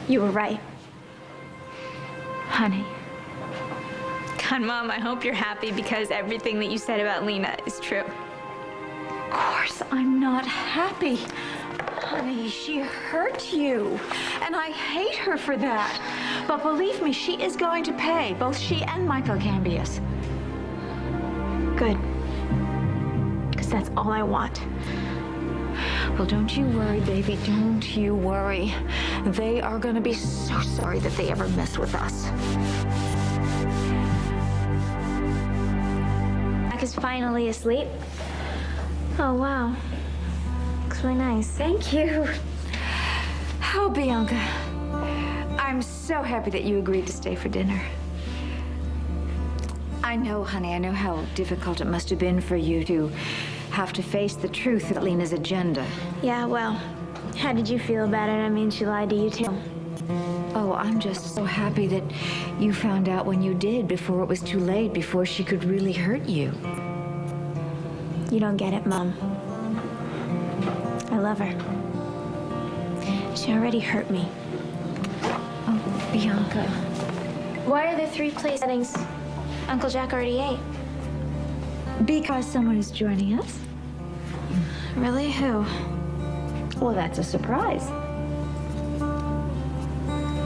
You were right. Honey. God, Mom, I hope you're happy because everything that you said about Lena is true. Of course I'm not happy. Honey, she hurt you. And I hate her for that. But believe me, she is going to pay. Both she and Michael Cambius. Good. Because that's all I want. Well, don't you worry, baby. Don't you worry. They are going to be so sorry that they ever messed with us. Mac is finally asleep. Oh, wow. Looks really nice. Thank you. Oh, Bianca. I'm so happy that you agreed to stay for dinner. I know, honey, I know how difficult it must have been for you to have to face the truth of Lena's agenda. Yeah, well, how did you feel about it? I mean, she lied to you too. Oh, I'm just so happy that you found out when you did, before it was too late, before she could really hurt you. You don't get it, Mom. I love her. She already hurt me. Oh, Bianca. Why are there 3 play settings Uncle Jack already ate? Because someone is joining us. Really? Who? Well, that's a surprise.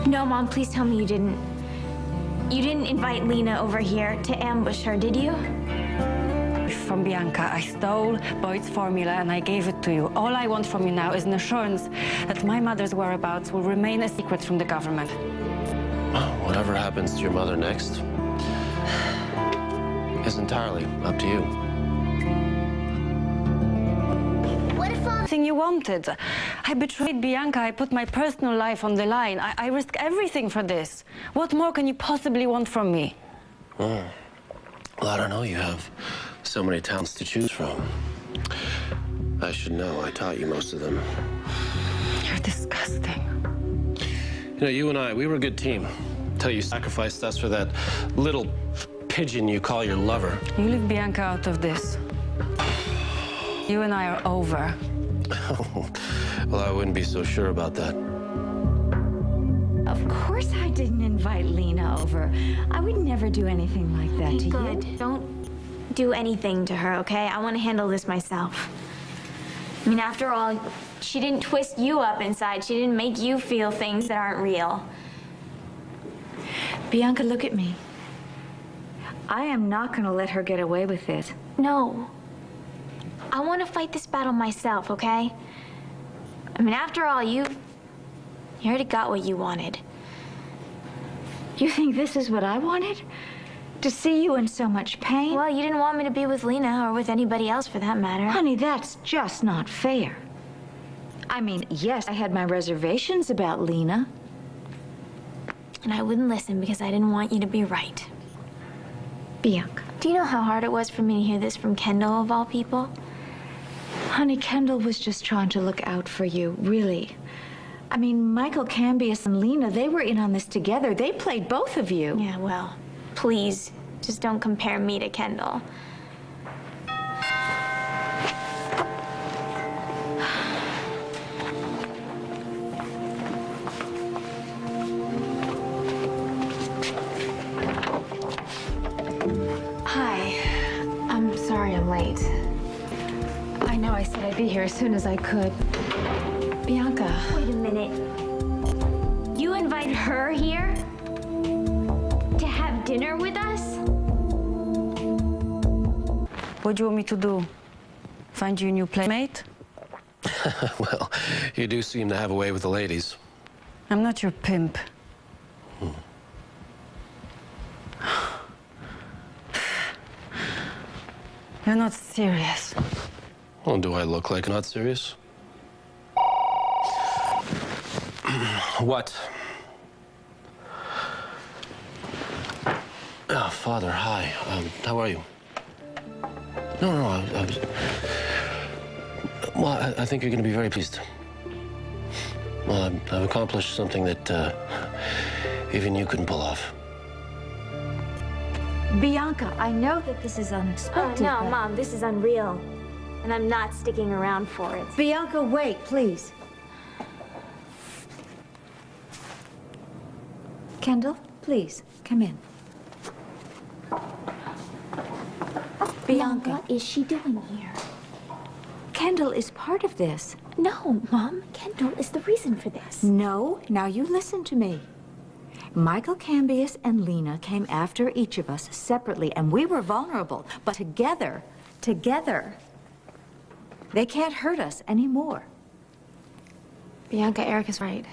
No, Mom, please tell me you didn't. You didn't invite Lena over here to ambush her, did you? From Bianca, I stole Boyd's formula and I gave it to you. All I want from you now is an assurance that my mother's whereabouts will remain a secret from the government. Whatever happens to your mother next is entirely up to you. What if Everything you wanted. I betrayed Bianca. I put my personal life on the line. I risk everything for this. What more can you possibly want from me? Well, I don't know. You have so many talents to choose from. I should know. I taught you most of them. You're disgusting. You know, you and I, we were a good team. Until you sacrificed us for that little pigeon you call your lover. You leave Bianca out of this. You and I are over. Well, I wouldn't be so sure about that. Of course I didn't invite Lena over. I would never do anything like that to you. Good. Don't do anything to her, okay? I want to handle this myself. I mean, after all, she didn't twist you up inside. She didn't make you feel things that aren't real. Bianca, look at me. I am not going to let her get away with it. No. I want to fight this battle myself, okay? I mean, after all, you already got what you wanted. You think this is what I wanted? To see you in so much pain? Well, you didn't want me to be with Lena or with anybody else for that matter. Honey, that's just not fair. I mean, yes, I had my reservations about Lena. And I wouldn't listen because I didn't want you to be right. Bianca. Do you know how hard it was for me to hear this from Kendall, of all people? Honey, Kendall was just trying to look out for you, really. I mean, Michael Cambius and Lena, they were in on this together. They played both of you. Yeah, well, please, just don't compare me to Kendall. Hi. I'm sorry I'm late. I know I said I'd be here as soon as I could. Bianca. Wait a minute. You invited her here? To have dinner with us? What do you want me to do? Find you a new playmate? Well, you do seem to have a way with the ladies. I'm not your pimp. You're not serious. Well, do I look like I'm not serious? What? Oh, Father, hi. How are you? No, I was... Well, I think you're going to be very pleased. Well, I've accomplished something that even you couldn't pull off. Bianca, I know that this is Oh, unexpected. no, but- Mom, this is unreal. And I'm not sticking around for it. Bianca, wait, please. Kendall, please, come in. Bianca. What is she doing here? Kendall is part of this. No, Mom. Kendall is the reason for this. No, now you listen to me. Michael Cambius and Lena came after each of us separately, and we were vulnerable. But together, they can't hurt us anymore. Bianca, Eric is right.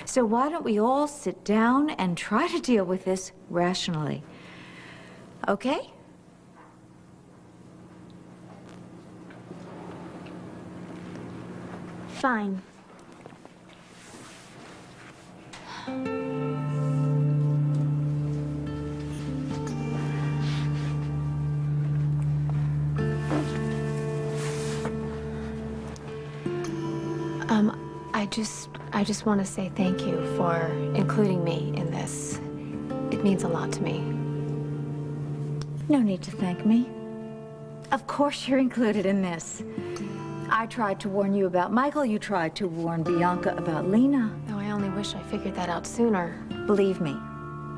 So why don't we all sit down and try to deal with this rationally? Okay? Fine. I just want to say thank you for including me in this. It means a lot to me. No need to thank me. Of course you're included in this. I tried to warn you about Michael. You tried to warn Bianca about Lena. Oh, I only wish I figured that out sooner. Believe me,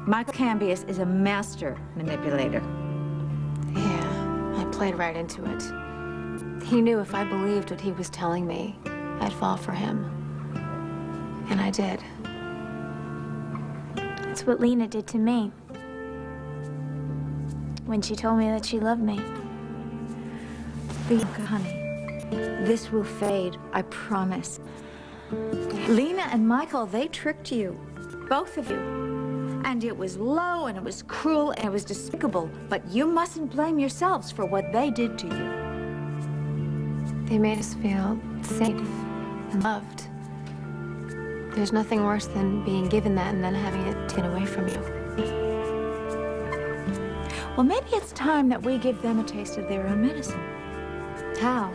Michael Cambius is a master manipulator. Yeah, I played right into it. He knew if I believed what he was telling me, I'd fall for him. And I did. That's what Lena did to me. When she told me that she loved me. Bianca, honey, this will fade, I promise. Lena and Michael, they tricked you. Both of you. And it was low, and it was cruel, and it was despicable. But you mustn't blame yourselves for what they did to you. They made us feel safe and loved. There's nothing worse than being given that and then having it taken away from you. Well, maybe it's time that we give them a taste of their own medicine. How?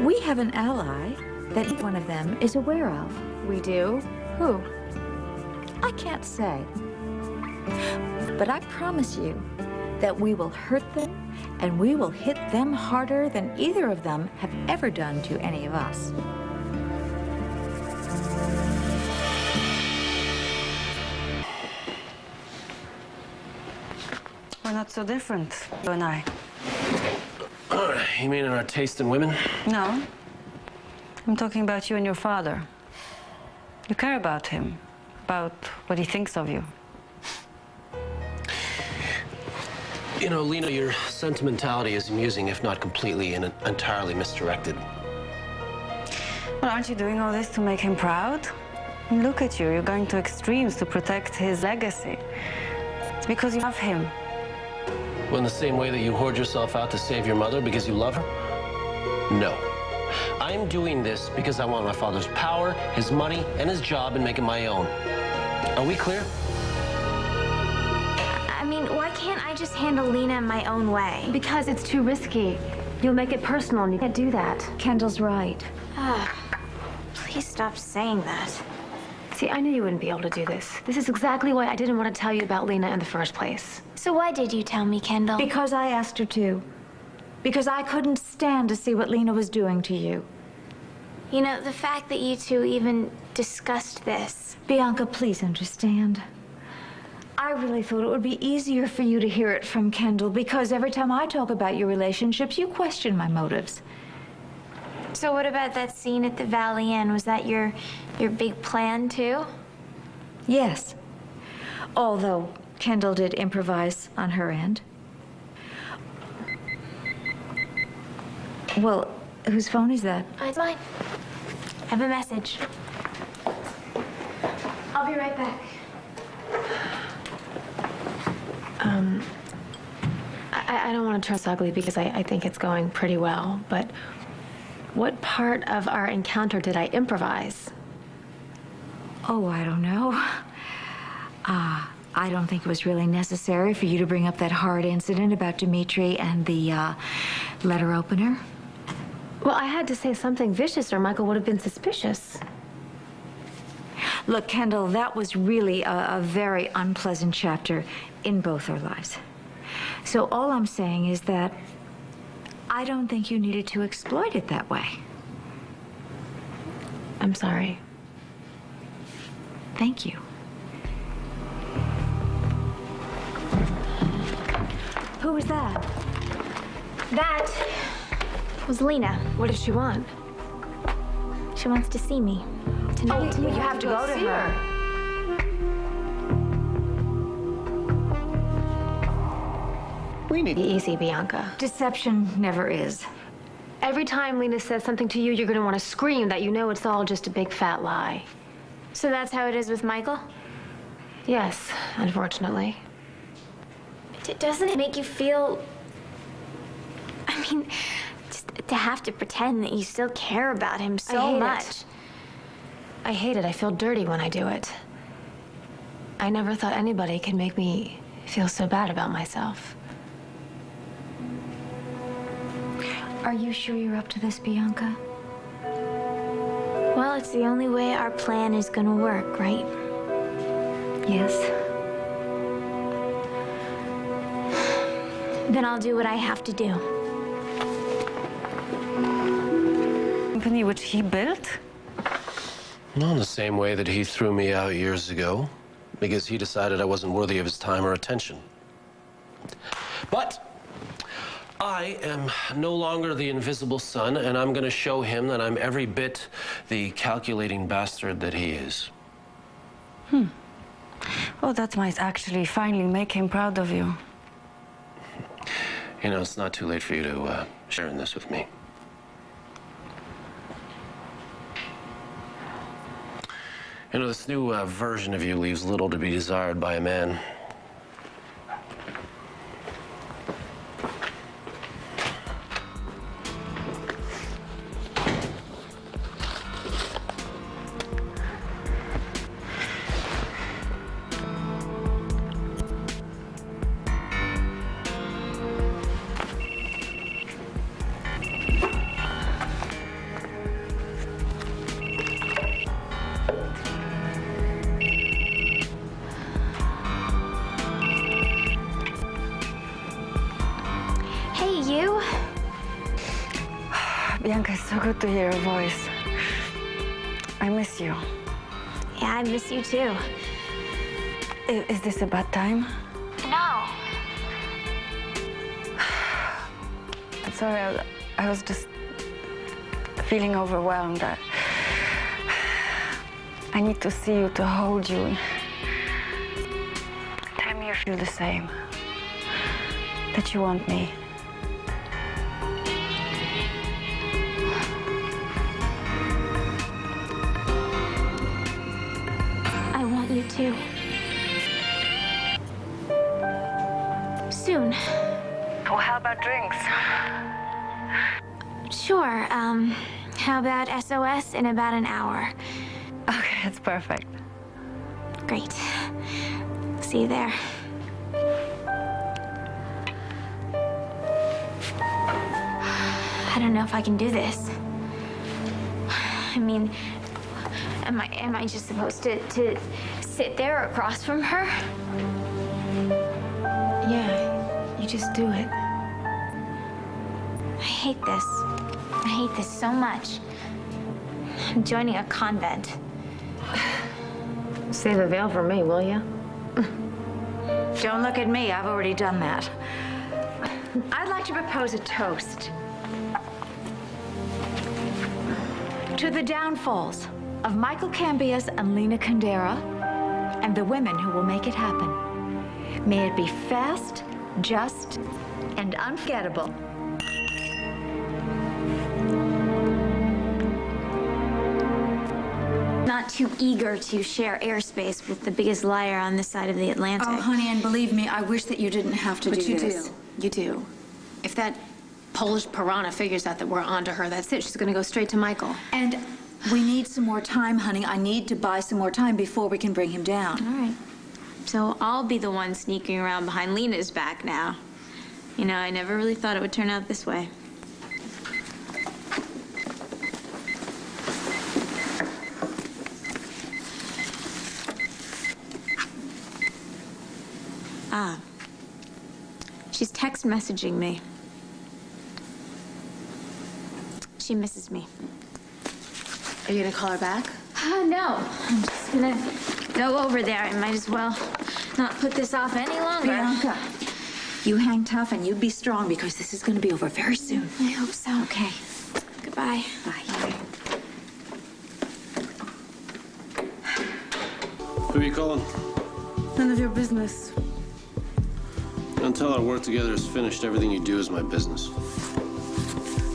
We have an ally that each one of them is aware of. We do? Who? I can't say. But I promise you that we will hurt them and we will hit them harder than either of them have ever done to any of us. We're not so different, you and I. You mean in our taste in women? No. I'm talking about you and your father. You care about him, about what he thinks of you. You know, Lena, your sentimentality is amusing, if not completely and entirely misdirected. Well, aren't you doing all this to make him proud? And look at you, you're going to extremes to protect his legacy. It's because you love him. Well, in the same way that you hoard yourself out to save your mother because you love her? No. I'm doing this because I want my father's power, his money, and his job and make it my own. Are we clear? I mean, why can't I just handle Lena in my own way? Because it's too risky. You'll make it personal, and you can't do that. Kendall's right. Please stop saying that. See, I knew you wouldn't be able to do this. This is exactly why I didn't want to tell you about Lena in the first place. So why did you tell me, Kendall? Because I asked her to. Because I couldn't stand to see what Lena was doing to you. You know, the fact that you two even discussed this. Bianca, please understand. I really thought it would be easier for you to hear it from Kendall because every time I talk about your relationships, you question my motives. So what about that scene at the Valley Inn? Was that your big plan, too? Yes. Although Kendall did improvise on her end. Well, whose phone is that? It's mine. I have a message. I'll be right back. I don't want to turn this ugly because I think it's going pretty well, but what part of our encounter did I improvise? Oh, I don't know. I don't think it was really necessary for you to bring up that hard incident about Dimitri and the letter opener. Well, I had to say something vicious or Michael would have been suspicious. Look, Kendall, that was really a very unpleasant chapter in both our lives. So all I'm saying is that I don't think you needed to exploit it that way. I'm sorry. Thank you. Who was that? That was Lena. What does she want? She wants to see me tonight. You have to go to her. Be easy, Bianca. Deception never is. Every time Lena says something to you, you're gonna want to scream that you know it's all just a big fat lie. So that's how it is with Michael? Yes, unfortunately. Doesn't it make you feel... I mean, just to have to pretend that you still care about him so much. I hate it. I feel dirty when I do it. I never thought anybody could make me feel so bad about myself. Are you sure you're up to this, Bianca? Well, it's the only way our plan is gonna work, right? Yes. Then I'll do what I have to do. Company which he built? Well, in the same way that he threw me out years ago, because he decided I wasn't worthy of his time or attention. But I am no longer the invisible son, and I'm gonna show him that I'm every bit the calculating bastard that he is. Well, that might actually finally make him proud of you. You know, it's not too late for you to share in this with me. You know, this new version of you leaves little to be desired by a man. Hey, you. Bianca, it's so good to hear your voice. I miss you. Yeah, I miss you too. Is this a bad time? No. Sorry, I was just feeling overwhelmed. I need to see you, to hold you. Tell me you feel the same. That you want me. I want you too. Soon. Well, how about drinks? Sure, how about SOS in about an hour? Okay, that's perfect. Great. See you there. I don't know if I can do this. I mean, am I just supposed to sit there across from her? Yeah, you just do it. I hate this. I hate this so much. I'm joining a convent. Save a veil for me, will you? Don't look at me. I've already done that. I'd like to propose a toast to the downfalls of Michael Cambias and Lena Kundera and the women who will make it happen. May it be fast, just, and unforgettable. Not too eager to share airspace with the biggest liar on this side of the Atlantic. Oh, honey, and believe me, I wish that you didn't have to do this. But you do. If that Polish piranha figures out that we're onto her, that's it. She's gonna go straight to Michael. And we need some more time, honey. I need to buy some more time before we can bring him down. All right. So I'll be the one sneaking around behind Lena's back now. You know, I never really thought it would turn out this way. Ah. She's text messaging me. She misses me. Are you gonna call her back? No, I'm just gonna go over there. I might as well not put this off any longer. Lianca, you hang tough and you be strong because this is going to be over very soon. I hope so. Okay. Goodbye. Bye. Who are you calling? None of your business. Until our work together is finished, everything you do is my business.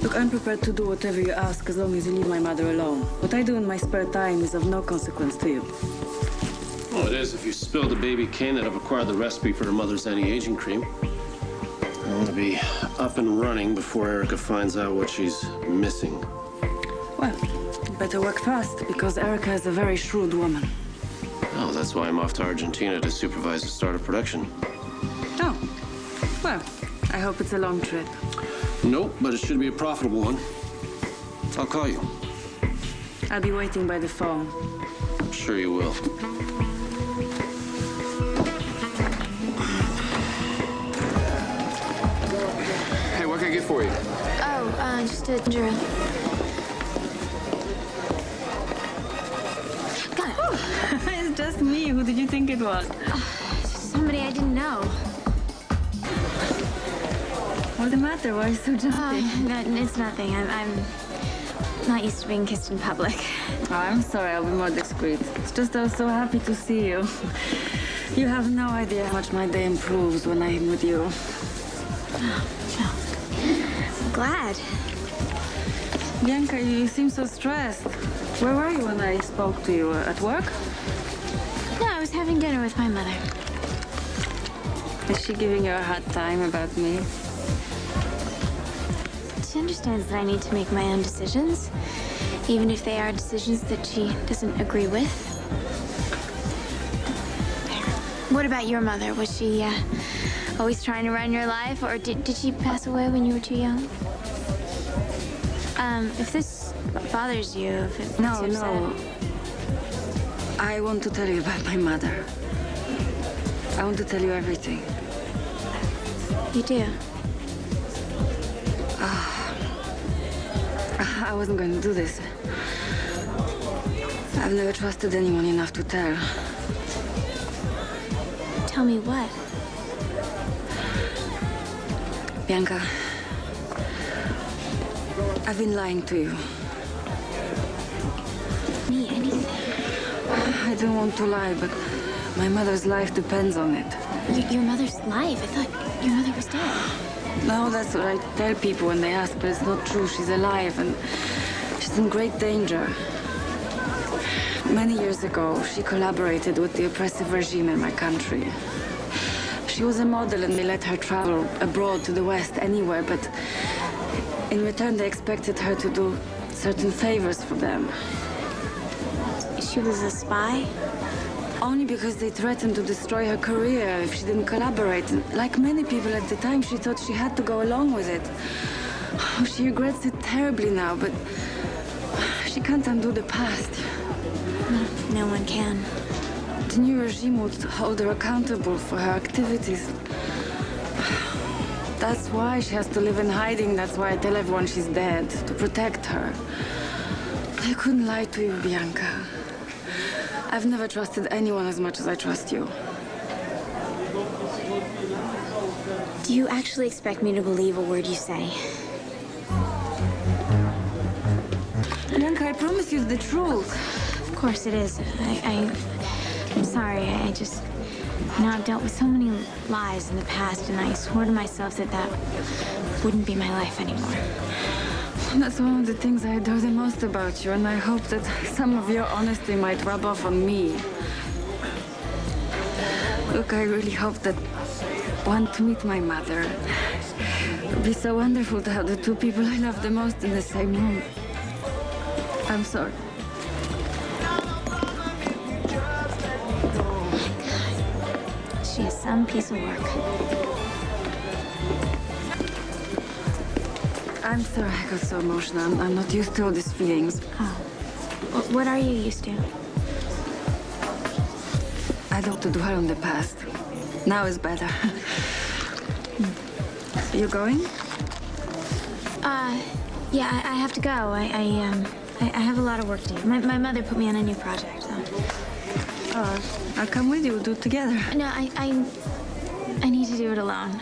Look, I'm prepared to do whatever you ask as long as you leave my mother alone. What I do in my spare time is of no consequence to you. Well, it is if you spilled the baby cane that I've acquired the recipe for her mother's anti-aging cream. I want to be up and running before Erica finds out what she's missing. Well, you better work fast, because Erica is a very shrewd woman. Oh, that's why I'm off to Argentina to supervise the start of production. Oh, well, I hope it's a long trip. Nope, but it should be a profitable one. I'll call you. I'll be waiting by the phone. I'm sure you will. Hey, what can I get for you? Oh, just a ginger ale. Got it. It's just me. Who did you think it was? Somebody I didn't know. What's the matter? Why are you so jumpy? It's nothing. I'm not used to being kissed in public. Oh, I'm sorry. I'll be more discreet. It's just I was so happy to see you. You have no idea how much my day improves when I'm with you. I'm glad. Lianca, you seem so stressed. Where were you when I spoke to you? At work? No, I was having dinner with my mother. Is she giving you a hard time about me? She understands that I need to make my own decisions, even if they are decisions that she doesn't agree with. What about your mother? Was she always trying to run your life, or did she pass away when you were too young? If this bothers you, if it makes No, you no. upset. I want to tell you about my mother. I want to tell you everything. You do? I wasn't going to do this. I've never trusted anyone enough to tell. Tell me what? Bianca, I've been lying to you. Me, anything. I don't want to lie, but my mother's life depends on it. Your mother's life? I thought your mother was dead. No, that's what I tell people when they ask, but it's not true. She's alive and she's in great danger. Many years ago, she collaborated with the oppressive regime in my country. She was a model and they let her travel abroad to the West anywhere, but in return they expected her to do certain favors for them. She was a spy? Only because they threatened to destroy her career if she didn't collaborate. And like many people at the time, she thought she had to go along with it. Oh, she regrets it terribly now, but she can't undo the past. No one can. The new regime would hold her accountable for her activities. That's why she has to live in hiding. That's why I tell everyone she's dead, to protect her. I couldn't lie to you, Bianca. I've never trusted anyone as much as I trust you. Do you actually expect me to believe a word you say? Bianca, I promise you the truth. Of course it is. I'm sorry. I just... You know, I've dealt with so many lies in the past, and I swore to myself that that wouldn't be my life anymore. That's one of the things I adore the most about you, and I hope that some of your honesty might rub off on me. Look, I really hope that I want to meet my mother. It would be so wonderful to have the two people I love the most in the same room. I'm sorry. She is some piece of work. I'm sorry I got so emotional. I'm not used to all these feelings. Oh. What are you used to? I don't to dwell on the past. Now is better. You going? Yeah, I have to go. I have a lot of work to do. My mother put me on a new project, so. I'll come with you. We'll do it together. No, I need to do it alone.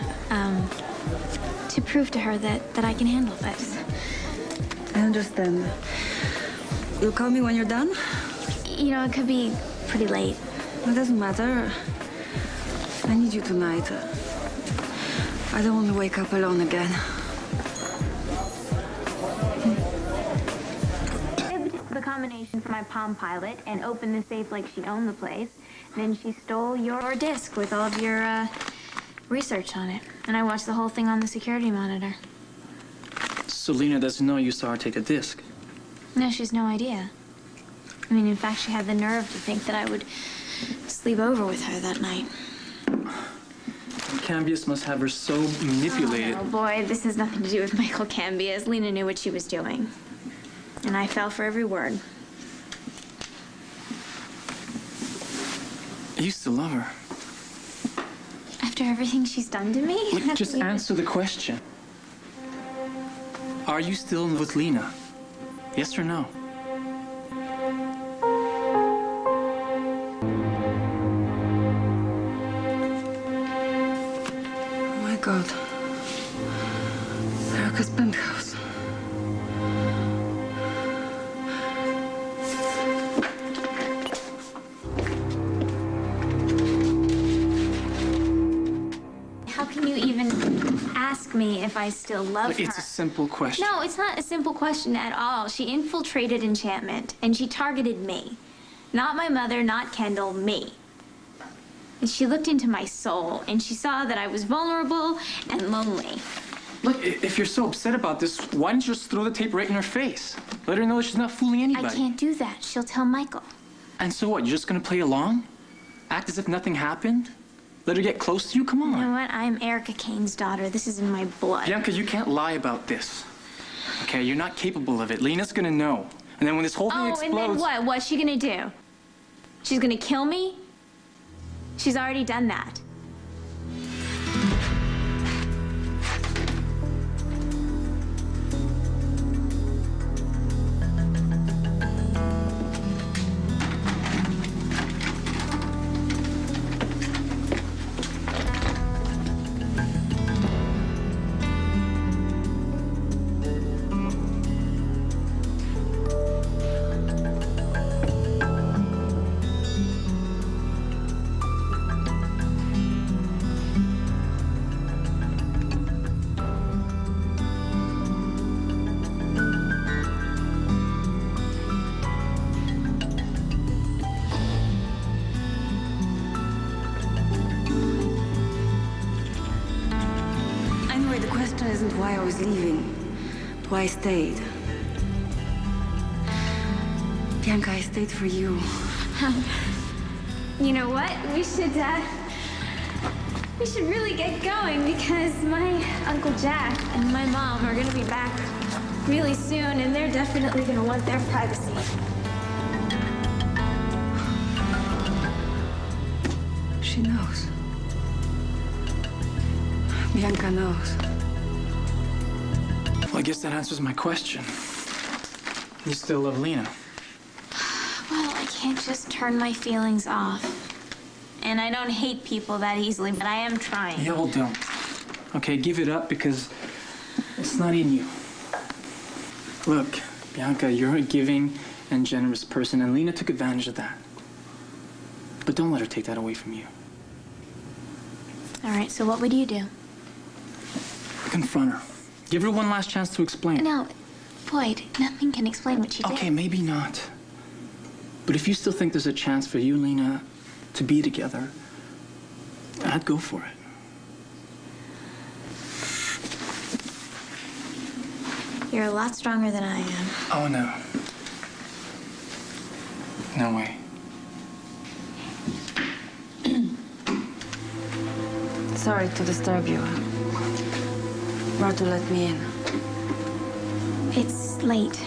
To prove to her that I can handle this. I understand. You'll call me when you're done? You know, it could be pretty late. It doesn't matter. I need you tonight. I don't want to wake up alone again. The combination for my Palm Pilot and opened the safe like she owned the place. Then she stole your disc with all of your research on it. And I watched the whole thing on the security monitor. So Lena doesn't know you saw her take a disc? No, she has no idea. I mean, in fact, she had the nerve to think that I would sleep over with her that night. Cambius must have her so manipulated. Oh, boy, this has nothing to do with Michael Cambias. Lena knew what she was doing. And I fell for every word. You still love her. After everything she's done to me? Look, just answer the question. Are you still with Lena? Yes or no? Oh my God. Erica's penthouse. How can you even ask me if I still love Look, her? it's a simple question. No, it's not a simple question at all. She infiltrated Enchantment, and she targeted me. Not my mother, not Kendall, me. And she looked into my soul, and she saw that I was vulnerable and lonely. Look, if you're so upset about this, why don't you just throw the tape right in her face? Let her know she's not fooling anybody. I can't do that. She'll tell Michael. And so what, you're just gonna play along? Act as if nothing happened? Let her get close to you? Come on. You know what? I'm Erica Kane's daughter. This is in my blood. Lianca, you can't lie about this. Okay, you're not capable of it. Lena's gonna know. And then when this whole thing explodes... and then what? What's she gonna do? She's gonna kill me? She's already done that. Anyway, the question isn't why I was leaving, but why I stayed. Bianca, I stayed for you. You know what? We should really get going because my Uncle Jack and my mom are gonna be back really soon, and they're definitely gonna want their privacy. She knows. Bianca knows. Well, I guess that answers my question. You still love Lena? Well, I can't just turn my feelings off. And I don't hate people that easily, but I am trying. Y'all don't. Okay, give it up because it's not in you. Look, Bianca, you're a giving and generous person, and Lena took advantage of that. But don't let her take that away from you. All right, so what would you do? Confront her. Give her one last chance to explain. No, Boyd, nothing can explain what she did. Okay, maybe not. But if you still think there's a chance for you and Lena to be together, I'd go for it. You're a lot stronger than I am. Oh, no. No way. Sorry to disturb you. Rather let me in. It's late.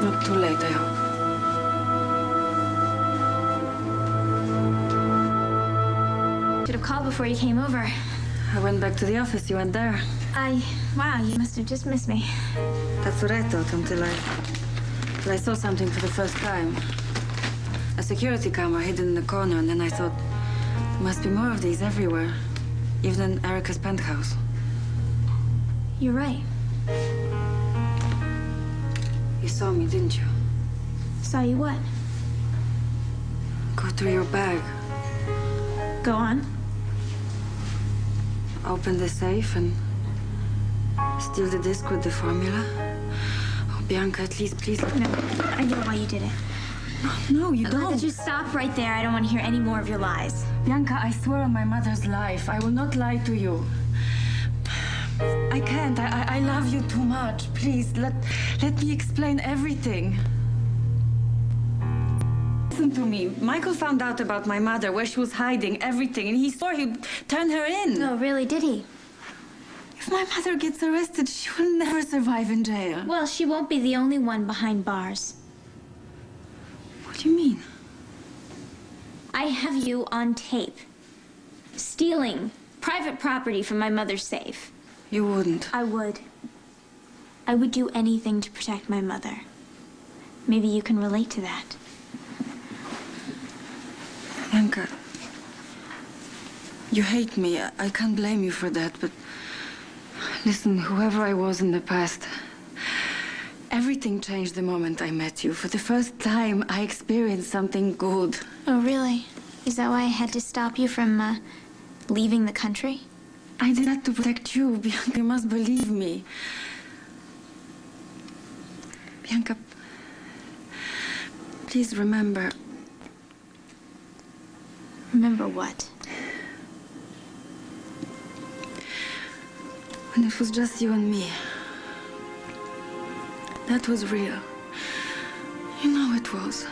Not too late, I hope. Should have called before you came over. I went back to the office. You went there. Wow, you must have just missed me. That's what I thought until I saw something for the first time. A security camera hidden in the corner, and then I thought, there must be more of these everywhere. Even in Erica's penthouse. You're right. You saw me, didn't you? Saw you what? Go through your bag. Go on. Open the safe and steal the disc with the formula. Oh, Bianca, at least, please. No, I know why you did it. No, you don't. Just stop right there. I don't want to hear any more of your lies. Bianca, I swear on my mother's life, I will not lie to you. I can't. I love you too much. Please, let me explain everything. Listen to me. Michael found out about my mother, where she was hiding, everything, and he swore he'd turn her in. No, really, did he? If my mother gets arrested, she will never survive in jail. Well, she won't be the only one behind bars. What do you mean? I have you on tape. Stealing private property from my mother's safe. You wouldn't. I would. I would do anything to protect my mother. Maybe you can relate to that. Lianca, you hate me. I can't blame you for that, but listen, whoever I was in the past, everything changed the moment I met you. For the first time, I experienced something good. Oh, really? Is that why I had to stop you from, leaving the country? I did that to protect you, Bianca. You must believe me. Bianca, please remember. Remember what? When it was just you and me. That was real. You know it was.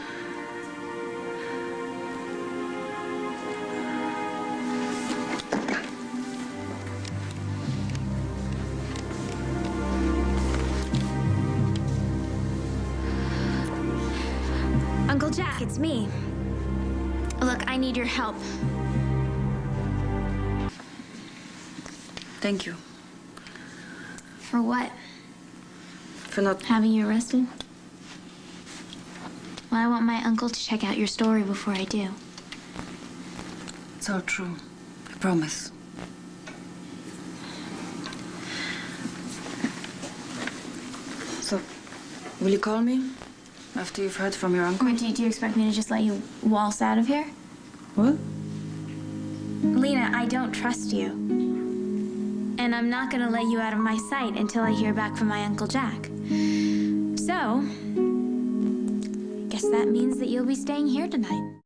Uncle Jack, it's me. Look, I need your help. Thank you. For what? For not... Having you arrested? Well, I want my uncle to check out your story before I do. It's all true. I promise. So, will you call me? After you've heard from your uncle? Or do you expect me to just let you waltz out of here? What? Lena, I don't trust you. And I'm not gonna let you out of my sight until I hear back from my Uncle Jack. So, I guess that means that you'll be staying here tonight.